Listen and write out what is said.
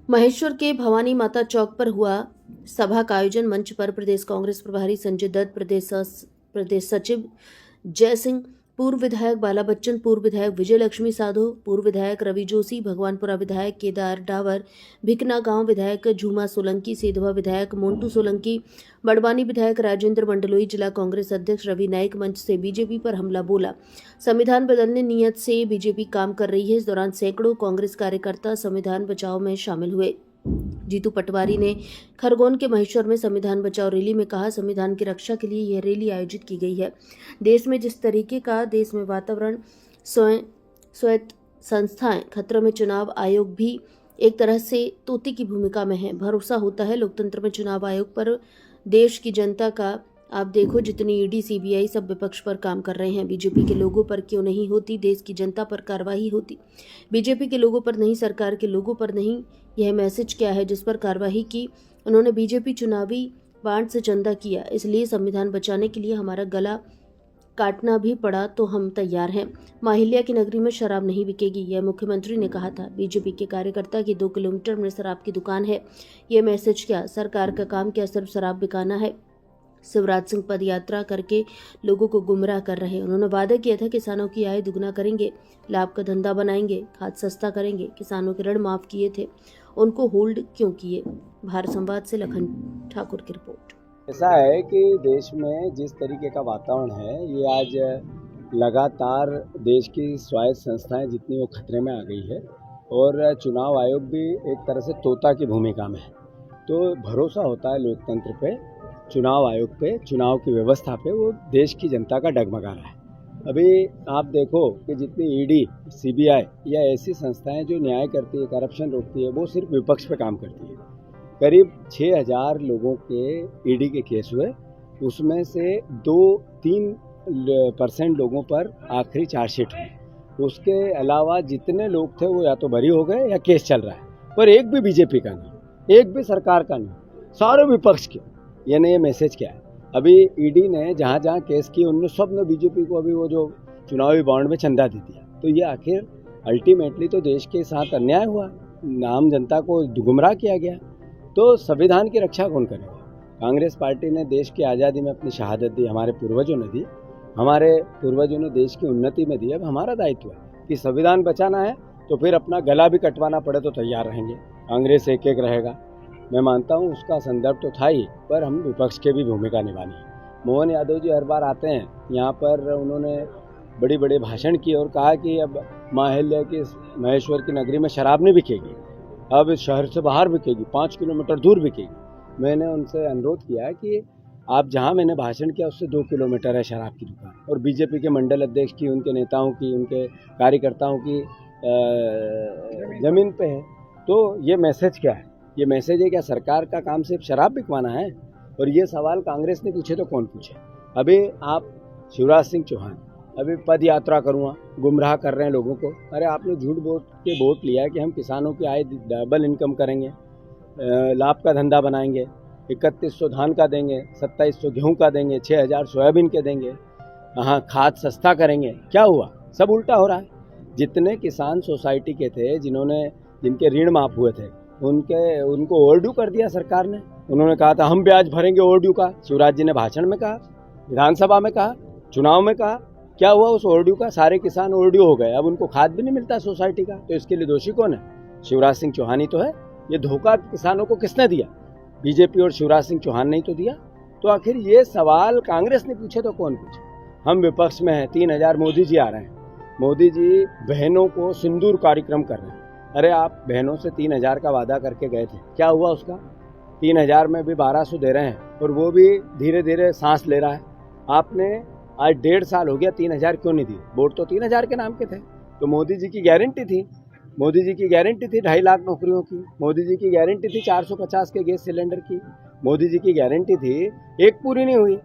महेश्वर के भवानी माता चौक पर हुआ सभा का आयोजन। मंच पर प्रदेश कांग्रेस प्रभारी संजय दत्त, प्रदेश सचिव जय सिंह, पूर्व विधायक बाला बच्चन, पूर्व विधायक विजय लक्ष्मी साधो, पूर्व विधायक रवि जोशी, भगवानपुरा विधायक केदार डावर, भिकना गांव विधायक झूमा सोलंकी, सेधवा विधायक मोन्टू सोलंकी, बड़वानी विधायक राजेंद्र मंडलोई, जिला कांग्रेस अध्यक्ष रवि नाइक मंच से बीजेपी पर हमला बोला। संविधान बदलने नीयत से बीजेपी काम कर रही है। इस दौरान सैकड़ों कांग्रेस कार्यकर्ता संविधान बचाओ में शामिल हुए। जीतू पटवारी ने खरगोन के महेश्वर में संविधान बचाओ रैली में कहा, संविधान की रक्षा के लिए यह रैली आयोजित की गई है। देश में जिस तरीके का देश में वातावरण, स्वायत्त संस्थाएं खतरे में, चुनाव आयोग भी एक तरह से तोते की भूमिका में है। भरोसा होता है लोकतंत्र में चुनाव आयोग पर, देश की जनता का। आप देखो जितनी ईडी, सीबीआई सब विपक्ष पर काम कर रहे हैं। बीजेपी के लोगों पर क्यों नहीं होती? देश की जनता पर कार्रवाई होती। बीजेपी के लोगों पर नहीं, सरकार के लोगों पर नहीं। यह मैसेज क्या है जिस पर कार्रवाई की? उन्होंने बीजेपी चुनावी बांड से चंदा किया, इसलिए संविधान बचाने के लिए हमारा गला काटना भी पड़ा तो हम तैयार हैं। माहिल्या की नगरी में शराब नहीं बिकेगी, यह मुख्यमंत्री ने कहा था। बीजेपी के कार्यकर्ता की 2 किलोमीटर में शराब की दुकान है। यह मैसेज क्या? सरकार का काम क्या सिर्फ शराब बिकाना है? शिवराज सिंह पद यात्रा करके लोगों को गुमराह कर रहे हैं। उन्होंने वादा किया था किसानों की आय दुगना करेंगे, लाभ का धंधा बनाएंगे, खाद सस्ता करेंगे। किसानों के ऋण माफ किए थे, उनको होल्ड क्यों किए? भारत संवाद से लखन ठाकुर की रिपोर्ट। ऐसा है कि देश में जिस तरीके का वातावरण है, ये आज लगातार देश की स्वायत्त संस्थाएं जितनी वो खतरे में आ गई है और चुनाव आयोग भी एक तरह से तोता की भूमिका में है। तो भरोसा होता है लोकतंत्र पे, चुनाव आयोग पे, चुनाव की व्यवस्था पे, वो देश की जनता का डगमगा रहा है। अभी आप देखो कि जितनी ईडी, सीबीआई या ऐसी संस्थाएं जो न्याय करती है, करप्शन रोकती है, वो सिर्फ विपक्ष पे काम करती है। करीब 6000 लोगों के ईडी के केस हुए, उसमें से 2-3% लोगों पर आखिरी चार्जशीट हुई। उसके अलावा जितने लोग थे वो या तो बरी हो गए या केस चल रहा है, पर एक भी बीजेपी का नहीं, एक भी सरकार का नहीं, सारे विपक्ष के। यानी ये मैसेज क्या है? अभी ईडी ने जहाँ जहाँ केस किए उनने सब ने बीजेपी को अभी वो जो चुनावी बॉन्ड में चंदा दे दिया। तो ये आखिर अल्टीमेटली तो देश के साथ अन्याय हुआ, आम जनता को गुमराह किया गया। तो संविधान की रक्षा कौन करेगा? कांग्रेस पार्टी ने देश की आज़ादी में अपनी शहादत दी, हमारे पूर्वजों ने दी, हमारे पूर्वजों ने देश की उन्नति में दी। अब हमारा दायित्व है कि संविधान बचाना है तो फिर अपना गला भी कटवाना पड़े तो तैयार रहेंगे। कांग्रेस एक एक रहेगा, मैं मानता हूँ उसका संदर्भ तो था ही, पर हम विपक्ष के भी भूमिका निभानी है। मोहन यादव जी हर बार आते हैं यहाँ पर, उन्होंने बड़ी बड़े भाषण किए और कहा कि अब माहिल्या की महेश्वर की नगरी में शराब नहीं बिकेगी, अब शहर से बाहर बिकेगी, 5 किलोमीटर दूर बिकेगी। मैंने उनसे अनुरोध किया कि आप जहाँ मैंने भाषण किया उससे 2 किलोमीटर है शराब की दुकान, और बीजेपी के मंडल अध्यक्ष की, उनके नेताओं की, उनके कार्यकर्ताओं की ज़मीन पे है। तो ये मैसेज क्या है? ये मैसेज है क्या सरकार का काम सिर्फ शराब बिकवाना है? और ये सवाल कांग्रेस ने पूछे तो कौन पूछे? अभी आप शिवराज सिंह चौहान अभी पद यात्रा करूँगा, गुमराह कर रहे हैं लोगों को। अरे आपने झूठ बोल के वोट लिया है कि हम किसानों की आय डबल इनकम करेंगे, लाभ का धंधा बनाएंगे, 3100 धान का देंगे, 2700 गेहूं का देंगे, 6000 सोयाबीन के देंगे, हाँ खाद सस्ता करेंगे। क्या हुआ? सब उल्टा हो रहा है। जितने किसान सोसाइटी के थे, जिनके ऋण माफ हुए थे, उनको ओवरड्यू कर दिया सरकार ने। उन्होंने कहा था हम ब्याज भरेंगे ओवरड्यू का, शिवराज जी ने भाषण में कहा, विधानसभा में कहा, चुनाव में कहा। क्या हुआ उस ओवरड्यू का? सारे किसान ओवरड्यू हो गए, अब उनको खाद भी नहीं मिलता सोसाइटी का। तो इसके लिए दोषी कौन है? शिवराज सिंह चौहान ही तो है। ये धोखा किसानों को किसने दिया? बीजेपी और शिवराज सिंह चौहान ने ही तो दिया। तो आखिर ये सवाल कांग्रेस ने पूछे तो कौन पूछे? हम विपक्ष में हैं, 3000 मोदी जी आ रहे हैं, मोदी जी बहनों को सिंदूर कार्यक्रम कर रहे हैं। अरे आप बहनों से 3000 का वादा करके गए थे, क्या हुआ उसका? 3000 में भी 1200 दे रहे हैं और वो भी धीरे धीरे सांस ले रहा है। आपने आज 1.5 साल हो गया, 3000 क्यों नहीं दिए? वोट तो 3000 के नाम के थे। तो मोदी जी की गारंटी थी, मोदी जी की गारंटी थी 2.5 लाख नौकरियों की, मोदी जी की गारंटी थी 450 के गैस सिलेंडर की, मोदी जी की गारंटी थी, एक पूरी नहीं हुई।